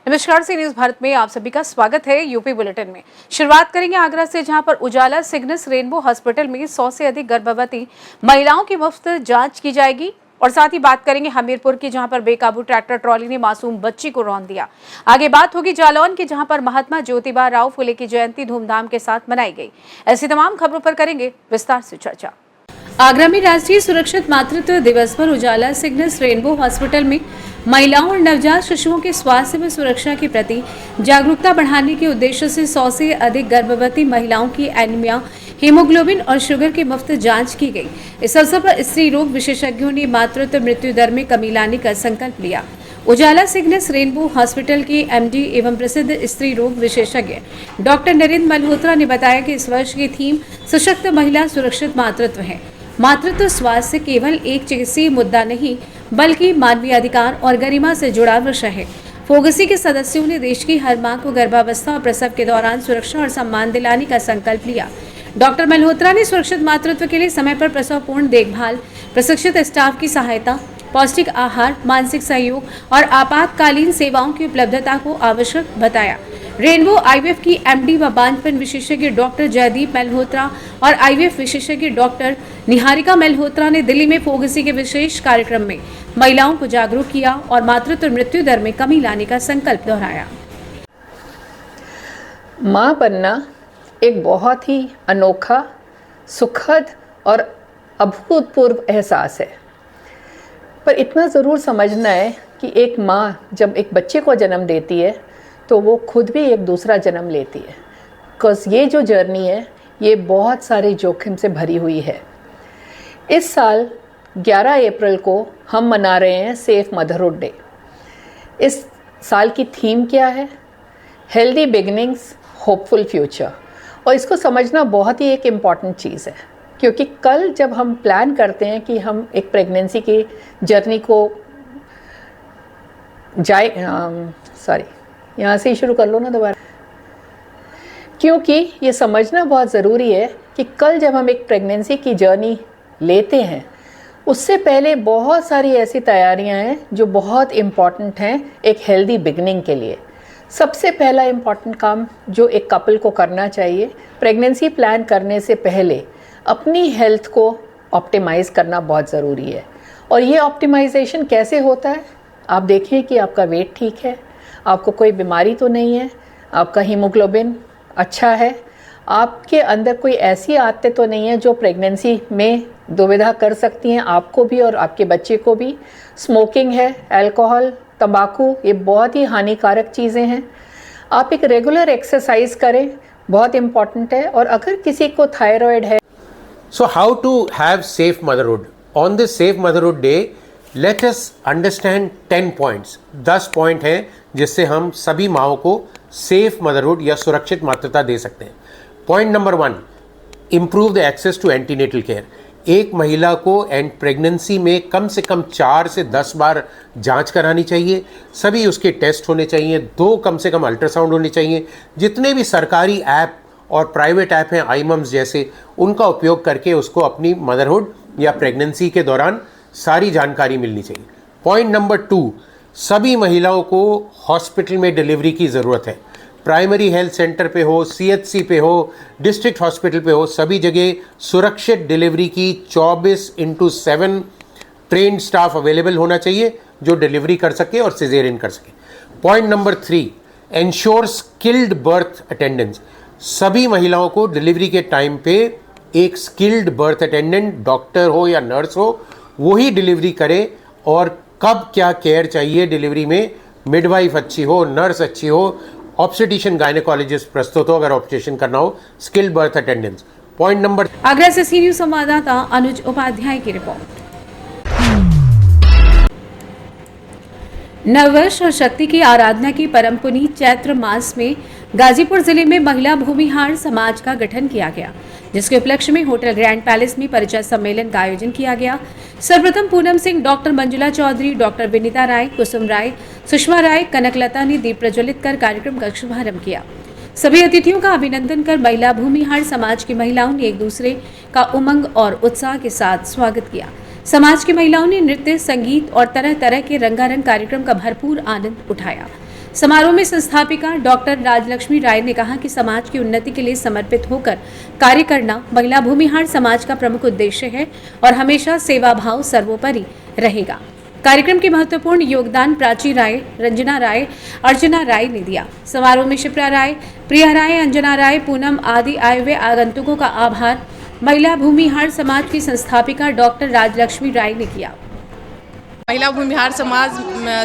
नमस्कार, सी न्यूज भारत में आप सभी का स्वागत है। यूपी बुलेटिन में शुरुआत करेंगे आगरा से, जहां पर उजाला सिग्नस रेनबो हॉस्पिटल में 100 से अधिक गर्भवती महिलाओं की मुफ्त जांच की जाएगी। और साथ ही बात करेंगे हमीरपुर की, जहां पर बेकाबू ट्रैक्टर ट्रॉली ने मासूम बच्ची को रौंद दिया। आगे बात होगी जालौन की, जहां पर महात्मा ज्योतिबा राव फुले की जयंती धूमधाम के साथ मनाई गई। ऐसी तमाम खबरों पर करेंगे विस्तार से चर्चा। आगरा में राष्ट्रीय सुरक्षित मातृत्व दिवस पर उजाला सिग्नस रेनबो हॉस्पिटल में महिलाओं और नवजात शिशुओं के स्वास्थ्य व सुरक्षा के प्रति जागरूकता बढ़ाने के उद्देश्य से 100 से अधिक गर्भवती महिलाओं की एनीमिया, हीमोग्लोबिन और शुगर की मुफ्त जांच की गई। इस अवसर पर स्त्री रोग विशेषज्ञों ने मातृत्व मृत्यु दर में कमी लाने का संकल्प लिया। उजाला सिग्नस रेनबो हॉस्पिटल के एमडी एवं प्रसिद्ध स्त्री रोग विशेषज्ञ डॉक्टर नरेंद्र मल्होत्रा ने बताया कि इस वर्ष की थीम सशक्त महिला सुरक्षित मातृत्व है। मातृत्व स्वास्थ्य केवल एक चिकित्सीय मुद्दा नहीं, बल्कि मानवीय अधिकार और गरिमा से जुड़ा विषय है। फोगसी के सदस्यों ने देश की हर मां को गर्भावस्था और प्रसव के दौरान सुरक्षा और सम्मान दिलाने का संकल्प लिया। डॉक्टर मल्होत्रा ने सुरक्षित मातृत्व के लिए समय पर प्रसवपूर्ण देखभाल, प्रशिक्षित स्टाफ की सहायता, पौष्टिक आहार, मानसिक सहयोग और आपातकालीन सेवाओं की उपलब्धता को आवश्यक बताया। रेनबो आईवीएफ की एमडी व बांझपन विशेषज्ञ डॉक्टर जयदीप मल्होत्रा और आईवीएफ विशेषज्ञ डॉक्टर निहारिका मल्होत्रा ने दिल्ली में फोगसी के विशेष कार्यक्रम में महिलाओं को जागरूक किया और मातृत्व मृत्यु दर में कमी लाने का संकल्प दोहराया। माँ बनना एक बहुत ही अनोखा, सुखद और अभूतपूर्व एहसास है, पर इतना ज़रूर समझना है कि एक माँ जब एक बच्चे को जन्म देती है तो वो खुद भी एक दूसरा जन्म लेती है। बिकॉज ये जो जर्नी है ये बहुत सारे जोखिम से भरी हुई है। इस साल 11 अप्रैल को हम मना रहे हैं सेफ मदरहुड डे। इस साल की थीम क्या है? Healthy beginnings, hopeful future. और इसको समझना बहुत ही एक इम्पॉर्टेंट चीज़ है, क्योंकि कल जब हम प्लान करते हैं कि हम एक प्रेगनेंसी की जर्नी को यहाँ से ही शुरू कर लो ना दोबारा, क्योंकि ये समझना बहुत ज़रूरी है कि कल जब हम एक प्रेगनेंसी की जर्नी लेते हैं उससे पहले बहुत सारी ऐसी तैयारियां हैं जो बहुत इम्पॉर्टेंट हैं एक हेल्दी बिगनिंग के लिए। सबसे पहला इम्पॉर्टेंट काम जो एक कपल को करना चाहिए प्रेगनेंसी प्लान करने से पहले, अपनी हेल्थ को ऑप्टिमाइज़ करना बहुत ज़रूरी है। और ये ऑप्टिमाइजेशन कैसे होता है? आप देखें कि आपका वेट ठीक है, आपको कोई बीमारी तो नहीं है, आपका हीमोग्लोबिन अच्छा है, आपके अंदर कोई ऐसी आदतें तो नहीं है जो प्रेगनेंसी में दुविधा कर सकती हैं आपको भी और आपके बच्चे को भी। स्मोकिंग है, अल्कोहल, तंबाकू, ये बहुत ही हानिकारक चीज़ें हैं। आप एक रेगुलर एक्सरसाइज करें, बहुत इम्पॉर्टेंट है। और अगर किसी को थायराइड है। So how to have safe motherhood? On this safe motherhood day, let us understand 10 points. 10 point हैं जिससे हम सभी माओं को सेफ मदरहुड या सुरक्षित मातृत्व दे सकते हैं। Point number 1, improve the access to antenatal care. एक महिला को प्रेगनेंसी में कम से कम 4 से 10 बार जांच करानी चाहिए। सभी उसके टेस्ट होने चाहिए, 2 कम से कम अल्ट्रासाउंड होने चाहिए। जितने भी सरकारी ऐप और प्राइवेट ऐप हैं आईमम्स जैसे, उनका उपयोग करके उसको अपनी मदरहुड या प्रेगनेंसी के दौरान सारी जानकारी मिलनी चाहिए। पॉइंट नंबर 2, सभी महिलाओं को हॉस्पिटल में डिलीवरी की ज़रूरत है। प्राइमरी हेल्थ सेंटर पे हो, सीएचसी पे हो, डिस्ट्रिक्ट हॉस्पिटल पे हो, सभी जगह सुरक्षित डिलीवरी की 24/7 ट्रेन्ड स्टाफ अवेलेबल होना चाहिए जो डिलीवरी कर सके और सिजेरियन कर सके। Point number 3, ensure skilled birth attendance. सभी महिलाओं को डिलीवरी के टाइम पे एक स्किल्ड बर्थ अटेंडेंट, डॉक्टर हो या नर्स हो, वो ही डिलीवरी करे। और कब क्या केयर चाहिए डिलीवरी में, मिडवाइफ अच्छी हो, नर्स अच्छी हो, ऑब्स्टेट्रिशियन गायनेकोलॉजिस्ट प्रस्तुत हो अगर ऑब्स्टेट्रिशन करना हो, skilled birth attendance. Point number. Agra से सी न्यूज संवाददाता अनुज उपाध्याय की रिपोर्ट। नववर्ष और शक्ति की आराधना की परम पुनीत चैत्र मास में गाजीपुर जिले में महिला भूमिहार समाज का गठन किया गया, जिसके उपलक्ष्य में होटल ग्रैंड पैलेस में परिचय सम्मेलन का आयोजन किया गया। सर्वप्रथम पूनम सिंह, डॉक्टर मंजुला चौधरी, डॉक्टर विनीता राय, कुसुम राय, सुषमा राय, कनकलता ने दीप प्रज्वलित कर कार्यक्रम का शुभारंभ किया। सभी अतिथियों का अभिनंदन कर महिला भूमिहार समाज की महिलाओं ने एक दूसरे का उमंग और उत्साह के साथ स्वागत किया। समाज की महिलाओं ने नृत्य, संगीत और तरह तरह के रंगारंग कार्यक्रम का भरपूर आनंद उठाया। समारोह में संस्थापिका डॉक्टर राजलक्ष्मी राय ने कहा कि समाज की उन्नति के लिए समर्पित होकर कार्य करना महिला भूमिहार समाज का प्रमुख उद्देश्य है और हमेशा सेवा भाव सर्वोपरि रहेगा। कार्यक्रम के महत्वपूर्ण योगदान प्राची राय, रंजना राय, अर्चना राय ने दिया। समारोह में शिप्रा राय, प्रिया राय, अंजना राय, पूनम आदि आए हुए आगंतुकों का आभार महिला भूमिहार समाज की संस्थापिका डॉक्टर राजलक्ष्मी राय ने किया। महिला भूमिहार समाज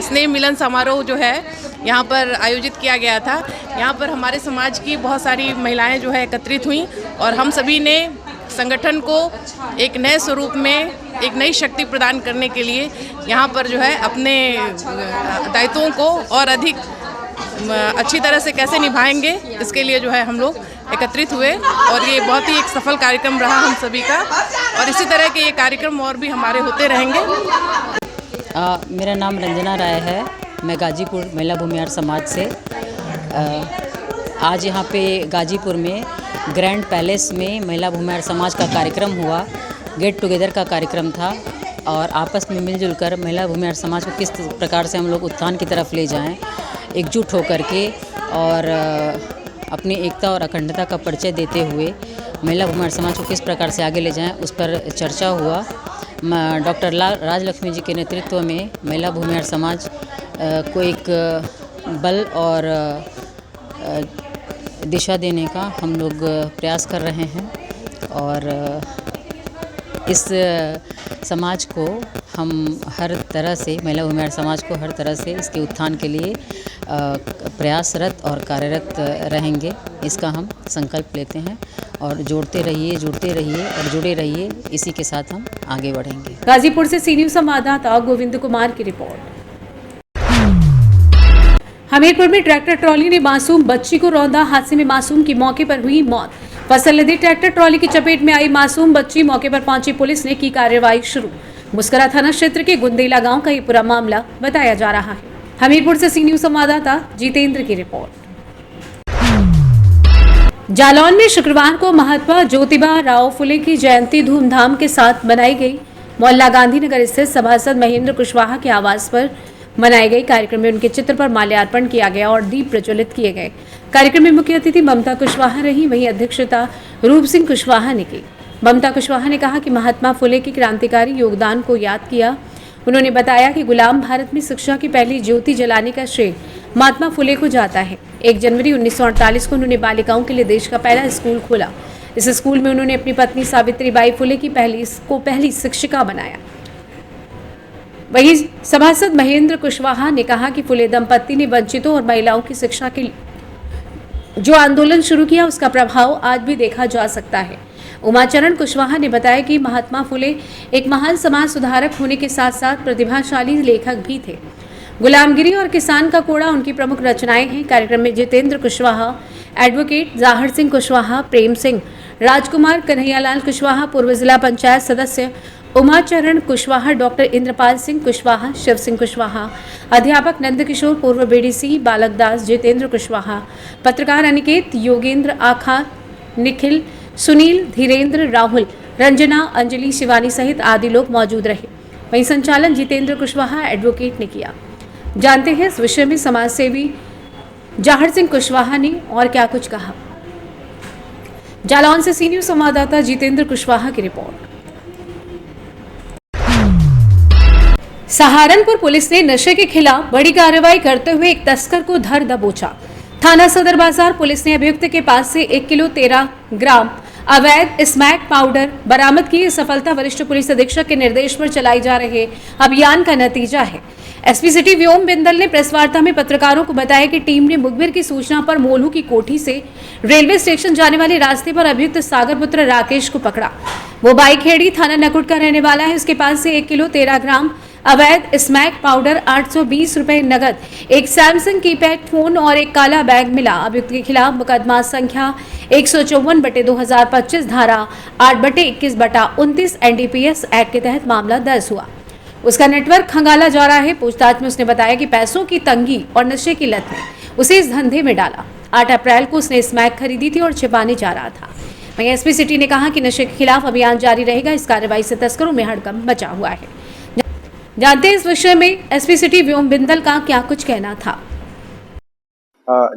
स्नेह मिलन समारोह जो है यहाँ पर आयोजित किया गया था। यहाँ पर हमारे समाज की बहुत सारी महिलाएं जो है एकत्रित हुई और हम सभी ने संगठन को एक नए स्वरूप में एक नई शक्ति प्रदान करने के लिए यहाँ पर जो है अपने दायित्वों को और अधिक अच्छी तरह से कैसे निभाएंगे, इसके लिए जो है हम लोग एकत्रित हुए और ये बहुत ही एक सफल कार्यक्रम रहा हम सभी का और इसी तरह के ये कार्यक्रम और भी हमारे होते रहेंगे। मेरा नाम रंजना राय है, मैं गाजीपुर महिला भूमिहार समाज से। आज यहाँ पे गाजीपुर में ग्रैंड पैलेस में महिला भूमिहार समाज का कार्यक्रम हुआ। गेट टुगेदर का कार्यक्रम था और आपस में मिलजुल कर महिला भूमिहार समाज को किस प्रकार से हम लोग उत्थान की तरफ ले जाएं, एकजुट होकर के और अपनी एकता और अखंडता का परिचय देते हुए महिला भूमिहार समाज को किस प्रकार से आगे ले जाएं, उस पर चर्चा हुआ। डॉक्टर राजलक्ष्मी जी के नेतृत्व में महिला भूमिहार समाज को एक बल और दिशा देने का हम लोग प्रयास कर रहे हैं और इस समाज को हम हर तरह से महिला भूमिहार समाज को हर तरह से इसके उत्थान के लिए प्रयासरत और कार्यरत रहेंगे, इसका हम संकल्प लेते हैं और जोड़ते रहिए, जुड़ते रहिए और जुड़े रहिए, इसी के साथ हम आगे बढ़ेंगे। गाजीपुर से सी न्यूज़ संवाददाता गोविंद कुमार की रिपोर्ट। हमीरपुर में ट्रैक्टर ट्रॉली ने मासूम बच्ची को रौंदा, हादसे में मासूम की मौके पर हुई मौत। फसल लदी ट्रैक्टर ट्रॉली की चपेट में आई मासूम बच्ची, मौके पर पहुंची पुलिस ने की कार्रवाई शुरू। मुस्करा थाना क्षेत्र के गुंदेला गांव का ये पूरा मामला बताया जा रहा है। हमीरपुर से सी न्यूज़ संवाददाता जितेंद्र की रिपोर्ट। जालौन में शुक्रवार को महात्मा ज्योतिबा राव फुले की जयंती धूमधाम के साथ मनाई गई। मोहल्ला गांधीनगर स्थित सभासद महेंद्र कुशवाहा के आवास पर मनाए गए कार्यक्रम में उनके चित्र पर माल्यार्पण किया गया और दीप प्रज्वलित किए गए। कार्यक्रम में मुख्य अतिथि ममता कुशवाहा रही, वहीं अध्यक्षता रूप सिंह कुशवाहा ने की। ममता कुशवाहा ने कहा कि महात्मा फुले के क्रांतिकारी योगदान को याद किया। उन्होंने बताया कि गुलाम भारत में शिक्षा की पहली ज्योति जलाने का श्रेय महात्मा फुले को जाता है। 1 जनवरी 1948 को उन्होंने बालिकाओं के लिए देश का पहला स्कूल खोला। इस स्कूल में उन्होंने अपनी पत्नी सावित्रीबाई फुले की पहली शिक्षिका बनाया। वहीं सभासद महेंद्र कुशवाहा ने कहा कि फुले दंपत्ति ने वंचितों और महिलाओं की शिक्षा के जो आंदोलन शुरू किया, उसका प्रभाव आज भी देखा जा सकता है। उमाचरण कुशवाहा ने बताया कि महात्मा फुले एक महान समाज सुधारक होने के साथ साथ प्रतिभाशाली लेखक भी थे। गुलामगिरी और किसान का कोड़ा उनकी प्रमुख रचनाएं हैं। कार्यक्रम में जितेंद्र कुशवाहा, एडवोकेट जाहिर सिंह कुशवाहा, प्रेम सिंह, राजकुमार, कन्हैयालाल कुशवाहा, पूर्व जिला पंचायत सदस्य उमाचरण कुशवाहा, डॉक्टर इंद्रपाल सिंह कुशवाहा, शिव सिंह कुशवाहा, अध्यापक नंदकिशोर, पूर्व बीडीसी बालक दास, जितेंद्र कुशवाहा, पत्रकार अनिकेत, योगेंद्र, आखा, निखिल, सुनील, धीरेन्द्र, राहुल, रंजना, अंजलि, शिवानी सहित आदि लोग मौजूद रहे। वहीं संचालन जितेंद्र कुशवाहा एडवोकेट ने किया। जानते हैं इस विषय में समाज सेवी जाहिर सिंह कुशवाहा ने और क्या कुछ कहा। जालौन से सी न्यूज़ संवाददाता जितेंद्र कुशवाहा की रिपोर्ट। सहारनपुर पुलिस ने नशे के खिलाफ बड़ी कार्रवाई करते हुए एक तस्कर को धर दबोचा। थाना सदर बाजार पुलिस ने अभियुक्त के पास से 1 किलो 13 ग्राम अवैध स्मैक पाउडर बरामद की। सफलता वरिष्ठ पुलिस अधीक्षक के निर्देश पर चलाई जा रहे अभियान का नतीजा है। एसपी सिटी व्योम बिंदल ने प्रेस वार्ता में पत्रकारों को बताया कि टीम ने मुखबिर की सूचना पर मोलू की कोठी से रेलवे स्टेशन जाने वाले रास्ते पर अभियुक्त सागर पुत्र राकेश को पकड़ा। वो बाईखेड़ी थाना नकुट का रहने वाला है। उसके पास से 1 किलो 13 ग्राम अवैध स्मैक पाउडर, 820 रुपए नगद, एक सैमसंग कीपैड फोन और एक काला बैग मिला। अभियुक्त के खिलाफ मुकदमा संख्या 154/2025 धारा 8/21/29 एनडीपीएस एक्ट के तहत मामला दर्ज हुआ। उसका नेटवर्क खंगाला जा रहा है। पूछताछ में उसने बताया कि पैसों की तंगी और नशे की लत ने उसे इस धंधे में डाला। 8 अप्रैल को उसने स्मैक खरीदी थी और छिपाने जा रहा था। वहीं एसपी सिटी ने कहा कि नशे के खिलाफ अभियान जारी रहेगा। इस कार्रवाई से तस्करों में हड़कंप मचा हुआ है। जानते हैं इस विषय में एसपी सिटी व्योम बिंदल का क्या कुछ कहना था।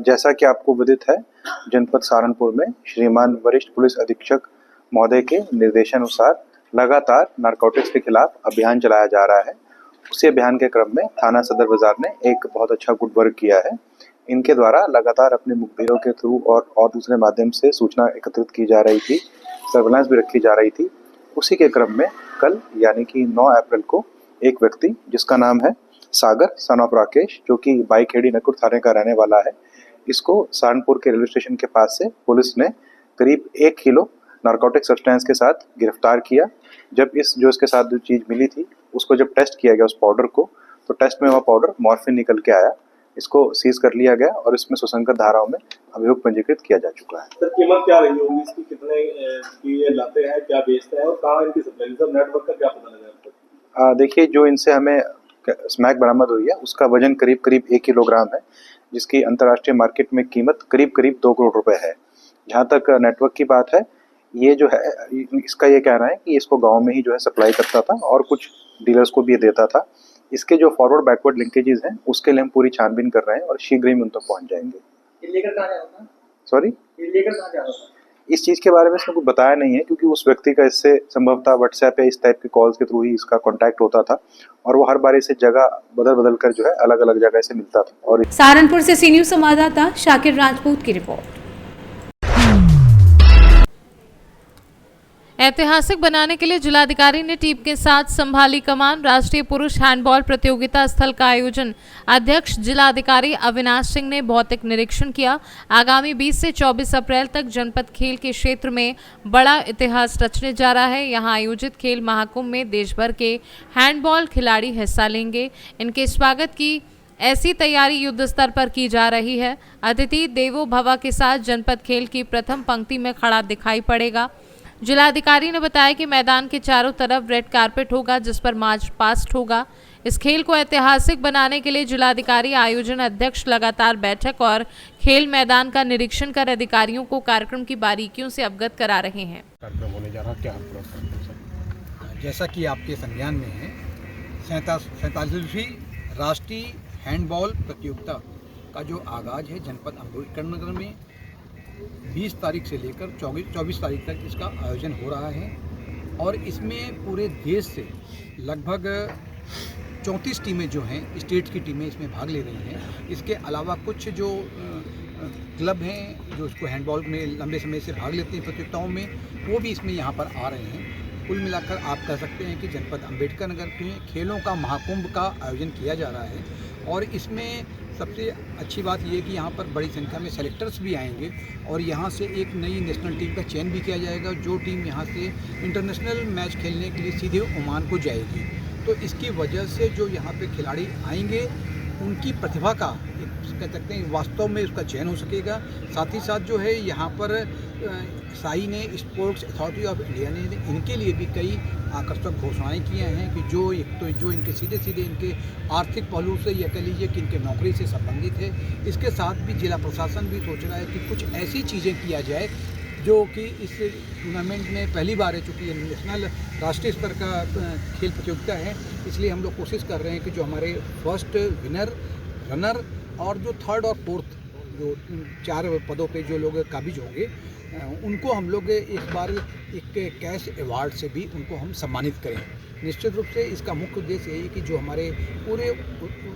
जैसा कि आपको विदित है, जनपद सहारनपुर में श्रीमान वरिष्ठ पुलिस अधीक्षक महोदय के निर्देशानुसार लगातार नारकोटिक्स के खिलाफ अभियान चलाया जा रहा है। उसी अभियान के क्रम में थाना सदर बाजार ने एक बहुत अच्छा गुड वर्क किया है। इनके द्वारा लगातार अपने मुखबिरों के थ्रू और दूसरे माध्यम से सूचना एकत्रित की जा रही थी, सर्विलांस भी रखी जा रही थी। उसी के क्रम में कल यानी कि 9 अप्रैल को एक व्यक्ति जिसका नाम है सागर सन ऑफ राकेश, जो कि बाईखेड़ी नकुर थाने का रहने वाला है, इसको सहारनपुर के रेलवे स्टेशन के पास से पुलिस ने करीब 1 किलो नारकोटिक सब्सटेंस के साथ गिरफ्तार किया। जब इसके साथ जो चीज़ मिली थी उसको जब टेस्ट किया गया उस पाउडर को, तो टेस्ट में वह पाउडर मॉर्फिन निकल के आया। इसको सीज कर लिया गया और इसमें सुसंगत धाराओं में अभियोग पंजीकृत किया जा चुका है। सर, कीमत क्या रही होगी इसकी? कितने की ये लाते हैं, क्या बेचते हैं और कहाँ इनकी सप्लाई, सब नेटवर्क का क्या पता लगा? देखिए, जो इनसे हमें स्मैक बरामद हुई है उसका वजन करीब 1 किलोग्राम है, जिसकी अंतर्राष्ट्रीय मार्केट में कीमत करीब 2 करोड़ रुपए है। जहाँ तक नेटवर्क की बात है, ये जो है इसका ये कहना है कि इसको गांव में ही जो है सप्लाई करता था और कुछ डीलर्स को भी देता था। इसके जो फॉरवर्ड बैकवर्ड लिंकेजेस हैं उसके लिए हम पूरी छानबीन कर रहे हैं और शीघ्र ही उन तक पहुँच जाएंगे। ये लेकर कहाँ जा रहा था? सॉरी, ये लेकर कहाँ जा रहा था? इस चीज़ के बारे में इसने कुछ बताया नहीं है, क्योंकि उस व्यक्ति का इससे संभवतः व्हाट्सएप या इस टाइप के कॉल्स के थ्रू ही इसका कांटेक्ट होता था और वो हर बार इसे जगह बदल कर जो है अलग अलग जगह से मिलता था। और सहारनपुर से सी न्यूज़ संवाददाता शाकिर राजपूत की रिपोर्ट। ऐतिहासिक बनाने के लिए जिलाधिकारी ने टीम के साथ संभाली कमान। राष्ट्रीय पुरुष हैंडबॉल प्रतियोगिता स्थल का आयोजन अध्यक्ष जिलाधिकारी अविनाश सिंह ने भौतिक निरीक्षण किया। आगामी 20 से 24 अप्रैल तक जनपद खेल के क्षेत्र में बड़ा इतिहास रचने जा रहा है। यहां आयोजित खेल महाकुंभ में देश भर के हैंडबॉल खिलाड़ी हिस्सा लेंगे। इनके स्वागत की ऐसी तैयारी युद्ध स्तर पर की जा रही है। अतिथि देवो भव के साथ जनपद खेल की प्रथम पंक्ति में खड़ा दिखाई पड़ेगा। जिलाधिकारी ने बताया कि मैदान के चारों तरफ रेड कारपेट होगा, जिस पर मार्च पास्ट होगा। इस खेल को ऐतिहासिक बनाने के लिए जिलाधिकारी आयोजन अध्यक्ष लगातार बैठक और खेल मैदान का निरीक्षण कर अधिकारियों को कार्यक्रम की बारीकियों से अवगत करा रहे हैं। कार्यक्रम होने जा रहा, क्या जैसा कि आपके संज्ञान में है, 47वीं राष्ट्रीय हैंडबॉल प्रतियोगिता का जो आगाज है जनपद अम्बेडकर नगर में 20 तारीख से लेकर 24 तारीख तक इसका आयोजन हो रहा है और इसमें पूरे देश से लगभग 34 टीमें जो हैं, स्टेट की टीमें इसमें भाग ले रही हैं। इसके अलावा कुछ जो क्लब हैं जो इसको हैंडबॉल में लंबे समय से भाग लेते हैं प्रतियोगिताओं में, वो भी इसमें यहाँ पर आ रहे हैं। कुल मिलाकर आप कह सकते हैं कि जनपद अम्बेडकर नगर में खेलों का महाकुंभ का आयोजन किया जा रहा है और इसमें सबसे अच्छी बात यह है कि यहाँ पर बड़ी संख्या में सेलेक्टर्स भी आएंगे और यहाँ से एक नई नेशनल टीम का चयन भी किया जाएगा, जो टीम यहाँ से इंटरनेशनल मैच खेलने के लिए सीधे ओमान को जाएगी। तो इसकी वजह से जो यहाँ पे खिलाड़ी आएंगे उनकी प्रतिभा का कह सकते हैं वास्तव में उसका चयन हो सकेगा। साथ ही साथ जो है यहाँ पर साई ने स्पोर्ट्स अथॉरिटी ऑफ इंडिया ने इनके लिए भी कई आकर्षक घोषणाएं की हैं कि जो इनके सीधे इनके आर्थिक पहलू से या कह लीजिए कि इनके नौकरी से संबंधित है। इसके साथ भी जिला प्रशासन भी सोच रहा है कि कुछ ऐसी चीज़ें किया जाए जो कि इस टूर्नामेंट में पहली बार है, चूँकि नेशनल राष्ट्रीय स्तर का खेल प्रतियोगिता है, इसलिए हम लोग कोशिश कर रहे हैं कि जो हमारे फर्स्ट विनर, रनर और जो थर्ड और फोर्थ जो 4 पदों पे जो लोग काबिज होंगे उनको हम लोग इस बार एक कैश अवार्ड से भी उनको हम सम्मानित करें। निश्चित रूप से इसका मुख्य उद्देश्य यही है कि जो हमारे पूरे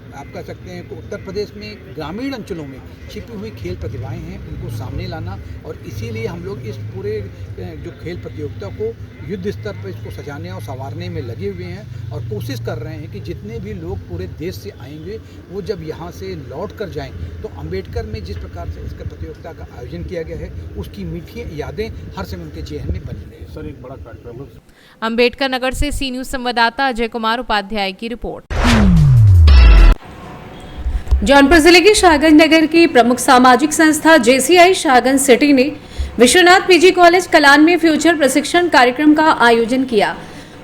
आप कह सकते हैं उत्तर प्रदेश में ग्रामीण अंचलों में छिपी हुई खेल प्रतिभाएं हैं उनको सामने लाना, और इसीलिए हम लोग इस पूरे जो खेल प्रतियोगिता को युद्ध स्तर पर इसको सजाने और संवारने में लगे हुए हैं और कोशिश कर रहे हैं कि जितने भी लोग पूरे देश से आएंगे वो जब यहाँ से लौट कर जाएँ तो अम्बेडकर में जिस प्रकार से इसका प्रतियोगिता का आयोजन किया गया है उसकी मीठी यादें हर समय उनके जेहन में बनी रहे। सर, एक बड़ा कार्यक्रम। अम्बेडकर नगर से सी न्यूज़ संवाददाता अजय कुमार उपाध्याय की रिपोर्ट। जौनपुर जिले के शाहगंज नगर की प्रमुख सामाजिक संस्था JCI शाहगंज सिटी ने विश्वनाथ PG कॉलेज कलान में फ्यूचर प्रशिक्षण कार्यक्रम का आयोजन किया।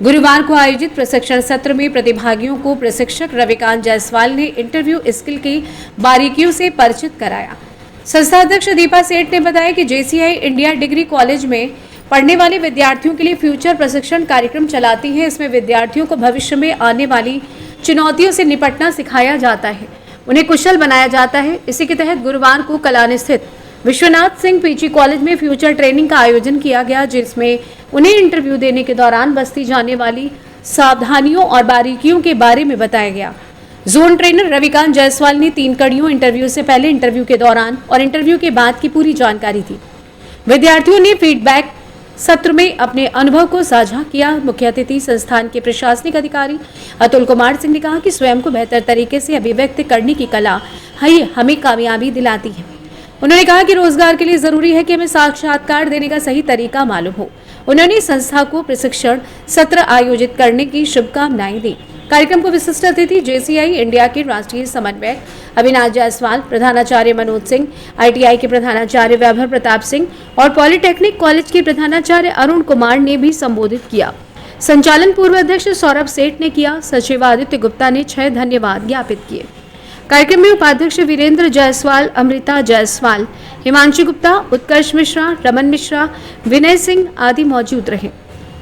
गुरुवार को आयोजित प्रशिक्षण सत्र में प्रतिभागियों को प्रशिक्षक रविकांत जायसवाल ने इंटरव्यू स्किल की बारीकियों से परिचित कराया। संस्था अध्यक्ष दीपा सेठ ने बताया कि JCI इंडिया डिग्री कॉलेज में पढ़ने वाले विद्यार्थियों के लिए फ्यूचर प्रशिक्षण कार्यक्रम चलाती है। इसमें विद्यार्थियों को भविष्य में आने वाली चुनौतियों से निपटना सिखाया जाता है, उन्हें कुशल बनाया जाता है। इसी के तहत गुरुवार को कलान स्थित विश्वनाथ सिंह पीजी कॉलेज में फ्यूचर ट्रेनिंग का आयोजन किया गया, जिसमें उन्हें इंटरव्यू देने के दौरान बरती जाने वाली सावधानियों और बारीकियों के बारे में बताया गया। जोन ट्रेनर रविकांत जायसवाल ने 3 कड़ियों इंटरव्यू से पहले, इंटरव्यू के दौरान और इंटरव्यू के बाद की पूरी जानकारी दी। विद्यार्थियों ने फीडबैक सत्र में अपने अनुभव को साझा किया। मुख्य अतिथि संस्थान के प्रशासनिक अधिकारी अतुल कुमार सिंह ने कहा कि स्वयं को बेहतर तरीके से अभिव्यक्त करने की कला हमें कामयाबी दिलाती है। उन्होंने कहा कि रोजगार के लिए जरूरी है कि हमें साक्षात्कार देने का सही तरीका मालूम हो। उन्होंने संस्था को प्रशिक्षण सत्र आयोजित करने की शुभकामनाएं दी। कार्यक्रम को विशिष्ट अतिथि JCI इंडिया के राष्ट्रीय समन्वयक अविनाश जायसवाल, प्रधानाचार्य मनोज सिंह, ITI के प्रधानाचार्य वैभव प्रताप सिंह और पॉलिटेक्निक कॉलेज के प्रधानाचार्य अरुण कुमार ने भी संबोधित किया। संचालन पूर्व अध्यक्ष सौरभ सेठ ने किया। सचिव आदित्य गुप्ता ने 6 धन्यवाद ज्ञापित किए। कार्यक्रम में उपाध्यक्ष वीरेंद्र जायसवाल, अमृता जायसवाल, हिमांशु गुप्ता, उत्कर्ष मिश्रा, रमन मिश्रा, विनय सिंह आदि मौजूद रहे।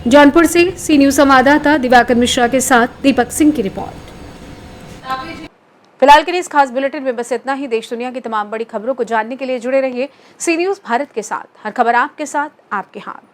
जौनपुर से सी न्यूज संवाददाता दिवाकर मिश्रा के साथ दीपक सिंह की रिपोर्ट। फिलहाल के लिए इस खास बुलेटिन में बस इतना ही। देश दुनिया की तमाम बड़ी खबरों को जानने के लिए जुड़े रहिए सी न्यूज भारत के साथ। हर खबर आपके साथ, आपके हाथ।